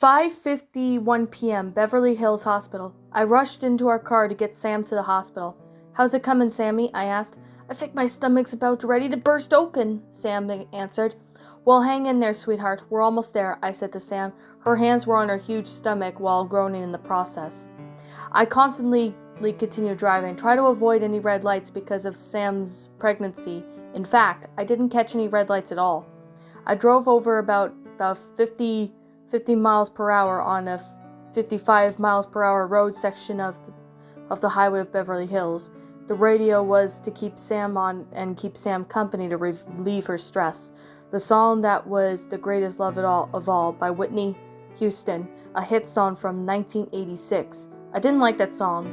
5:51 p.m., Beverly Hills Hospital. I rushed into our car to get Sam to the hospital. "How's it coming, Sammy?" I asked. "I think my stomach's about ready to burst open," Sam answered. "Well, hang in there, sweetheart. We're almost there," I said to Sam. Her hands were on her huge stomach while groaning in the process. I constantly continued driving, try to avoid any red lights because of Sam's pregnancy. In fact, I didn't catch any red lights at all. I drove over about 50 miles per hour on a 55 miles per hour road section of the highway of Beverly Hills. The radio was to keep Sam on and keep Sam company to relieve her stress. The song that was "The Greatest Love of All by Whitney Houston, a hit song from 1986. I didn't like that song.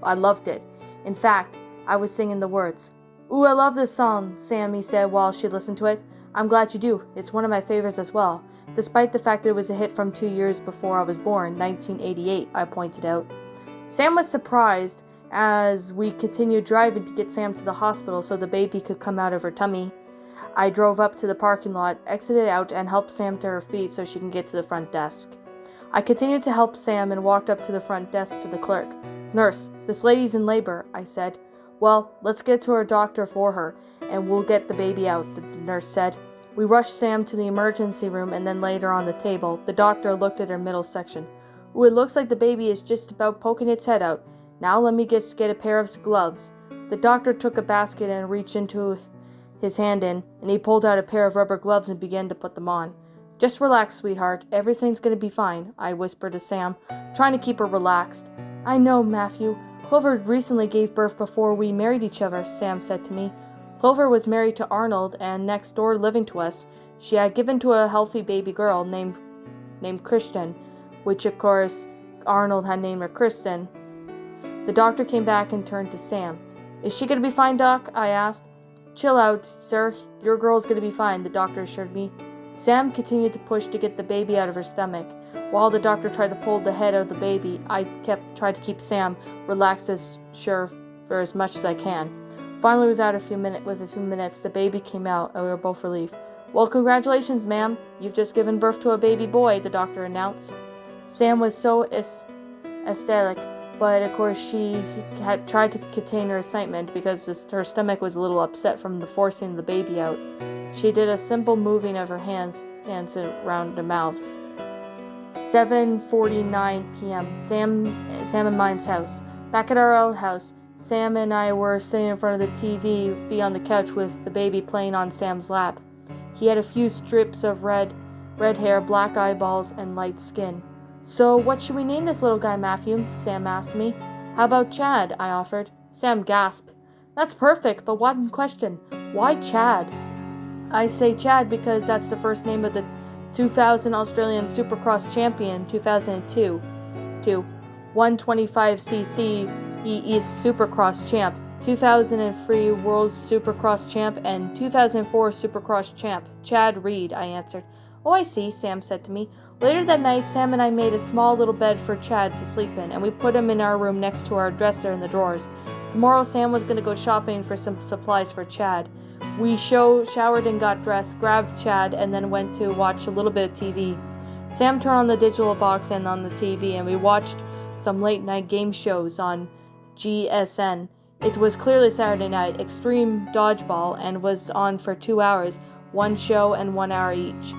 I loved it. In fact, I was singing the words. "Ooh, I love this song," Sammy said while she listened to it. "I'm glad you do. It's one of my favorites as well. Despite the fact that it was a hit from 2 years before I was born, 1988, I pointed out. Sam was surprised as we continued driving to get Sam to the hospital so the baby could come out of her tummy. I drove up to the parking lot, exited out, and helped Sam to her feet so she can get to the front desk. I continued to help Sam and walked up to the front desk to the clerk. "Nurse, this lady's in labor," I said. "Well, let's get to her doctor for her, and we'll get the baby out," the nurse said. We rushed Sam to the emergency room and then laid her on the table. The doctor looked at her middle section. "Ooh, it looks like the baby is just about poking its head out. Now let me get a pair of gloves." The doctor took a basket and reached into his hand and he pulled out a pair of rubber gloves and began to put them on. "Just relax, sweetheart. Everything's going to be fine," I whispered to Sam, trying to keep her relaxed. "I know, Matthew. Clover recently gave birth before we married each other," Sam said to me. Clover was married to Arnold and next door living to us. She had given to a healthy baby girl named Kristen, which of course Arnold had named her Kristen. The doctor came back and turned to Sam. "Is she going to be fine, Doc?" I asked. "Chill out, sir. Your girl's going to be fine," the doctor assured me. Sam continued to push to get the baby out of her stomach. While the doctor tried to pull the head of the baby, I tried to keep Sam relaxed for as much as I can. Finally, within a few minutes, the baby came out, and we were both relieved. "Well, congratulations, ma'am. You've just given birth to a baby boy," the doctor announced. Sam was so ecstatic, but of course she had tried to contain her excitement because her stomach was a little upset from the forcing the baby out. She did a simple moving of her hands around the mouths. 7:49 p.m. Sam and mine's house. Back at our old house, Sam and I were sitting in front of the TV on the couch with the baby playing on Sam's lap. He had a few strips of red hair, black eyeballs, and light skin. "So what should we name this little guy, Matthew?" Sam asked me. "How about Chad?" I offered. Sam gasped. "That's perfect, but one question. Why Chad?" "I say Chad because that's the first name of the 2000 Australian Supercross champion, 2002. 125cc East Supercross champ, 2003 World Supercross champ, and 2004 Supercross champ, Chad Reed," I answered. "Oh, I see," Sam said to me. Later that night, Sam and I made a small little bed for Chad to sleep in, and we put him in our room next to our dresser and the drawers. Tomorrow, Sam was going to go shopping for some supplies for Chad. We showered and got dressed, grabbed Chad, and then went to watch a little bit of TV. Sam turned on the digital box and on the TV, and we watched some late-night game shows on GSN. It was clearly Saturday night, Extreme Dodgeball, and was on for 2 hours, one show and 1 hour each.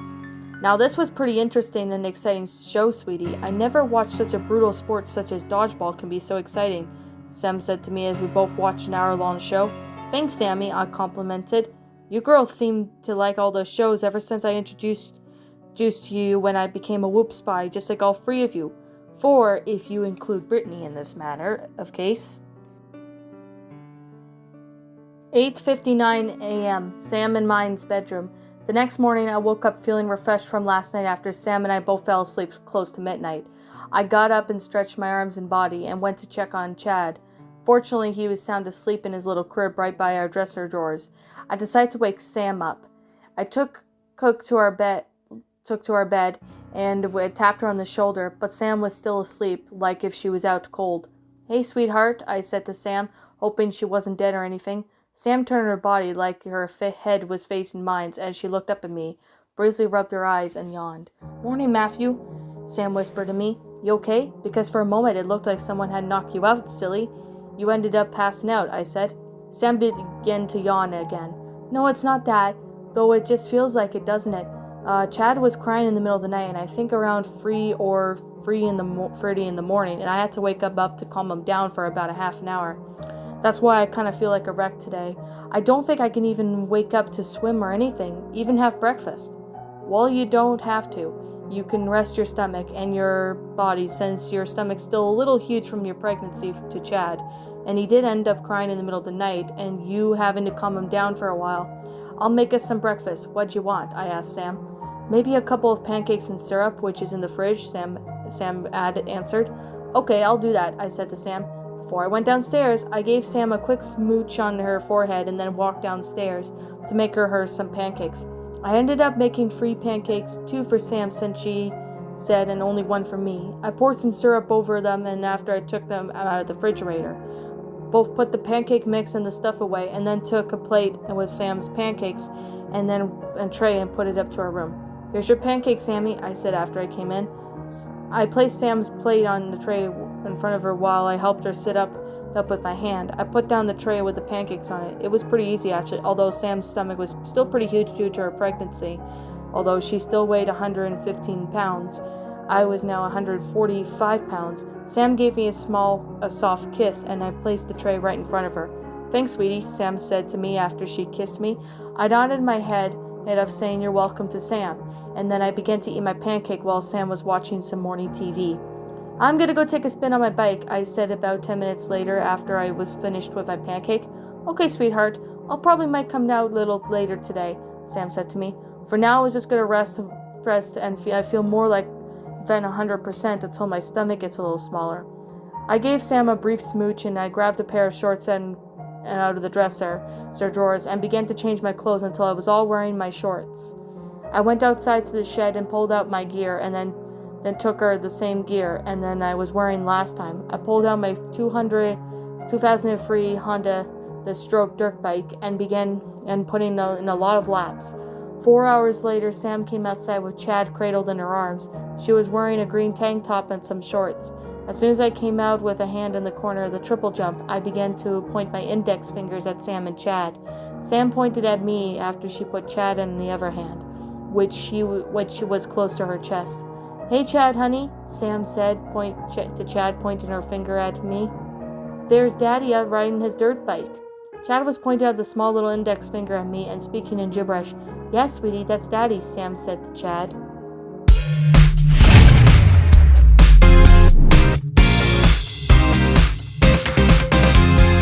Now this was pretty interesting and exciting show, sweetie. I never watched such a brutal sport such as dodgeball can be so exciting, Sam said to me as we both watched an hour-long show. "Thanks, Sammy," I complimented. "You girls seem to like all those shows ever since I introduced you when I became a Whoop spy, just like all three of you. 4, if you include Brittany in this matter of case." 8:59 a.m. Sam and mine's bedroom. The next morning, I woke up feeling refreshed from last night after Sam and I both fell asleep close to midnight. I got up and stretched my arms and body and went to check on Chad. Fortunately, he was sound asleep in his little crib right by our dresser drawers. I decided to wake Sam up. I took Cook to our bed and tapped her on the shoulder, but Sam was still asleep, like if she was out cold. "Hey, sweetheart," I said to Sam, hoping she wasn't dead or anything. Sam turned her body like her head was facing mine as she looked up at me, briefly rubbed her eyes, and yawned. "Morning, Matthew." Sam whispered to me. You okay? Because for a moment it looked like someone had knocked you out, silly. You ended up passing out, I said. Sam began to yawn again. No, it's not that, though it just feels like it, doesn't it? Chad was crying in the middle of the night, and I think around 3 in the morning, and I had to wake up to calm him down for about a half an hour. That's why I kind of feel like a wreck today. I don't think I can even wake up to swim or anything, even have breakfast. Well, you don't have to. You can rest your stomach and your body, since your stomach's still a little huge from your pregnancy to Chad, and he did end up crying in the middle of the night, and you having to calm him down for a while. I'll make us some breakfast. What'd you want? I asked Sam. Maybe a couple of pancakes and syrup, which is in the fridge, Sam answered. Okay, I'll do that, I said to Sam. Before I went downstairs, I gave Sam a quick smooch on her forehead and then walked downstairs to make her some pancakes. I ended up making 3 pancakes, 2 for Sam since she said, and only 1 for me. I poured some syrup over them, and after I took them out of the refrigerator, both put the pancake mix and the stuff away, and then took a plate with Sam's pancakes and then a tray and put it up to our room. Here's your pancake, Sammy, I said after I came in. I placed Sam's plate on the tray in front of her while I helped her sit up with my hand. I put down the tray with the pancakes on it. It was pretty easy, actually, although Sam's stomach was still pretty huge due to her pregnancy. Although she still weighed 115 pounds, I was now 145 pounds. Sam gave me a soft kiss, and I placed the tray right in front of her. Thanks, sweetie, Sam said to me after she kissed me. I nodded my head of saying you're welcome to Sam, and then I began to eat my pancake while Sam was watching some morning TV. I'm gonna go take a spin on my bike, I said about 10 minutes later after I was finished with my pancake. Okay, sweetheart, I'll probably might come out a little later today, Sam said to me. For now, I was just gonna rest and I feel more like than 100% until my stomach gets a little smaller. I gave Sam a brief smooch, and I grabbed a pair of shorts and out of the dresser drawers and began to change my clothes until I was all wearing my shorts. I went outside to the shed and pulled out my gear, and then took her the same gear and then I was wearing last time. I pulled out my 2003 Honda the Stroke dirt bike and began putting in a lot of laps. 4 hours later, Sam came outside with Chad cradled in her arms. She was wearing a green tank top and some shorts. As soon as I came out with a hand in the corner of the triple jump, I began to point my index fingers at Sam and Chad. Sam pointed at me after she put Chad in the other hand, which was close to her chest. Hey, Chad, honey, Sam said to Chad, pointing her finger at me. There's Daddy out riding his dirt bike. Chad was pointing out the small little index finger at me and speaking in gibberish. Yes, sweetie, that's Daddy, Sam said to Chad.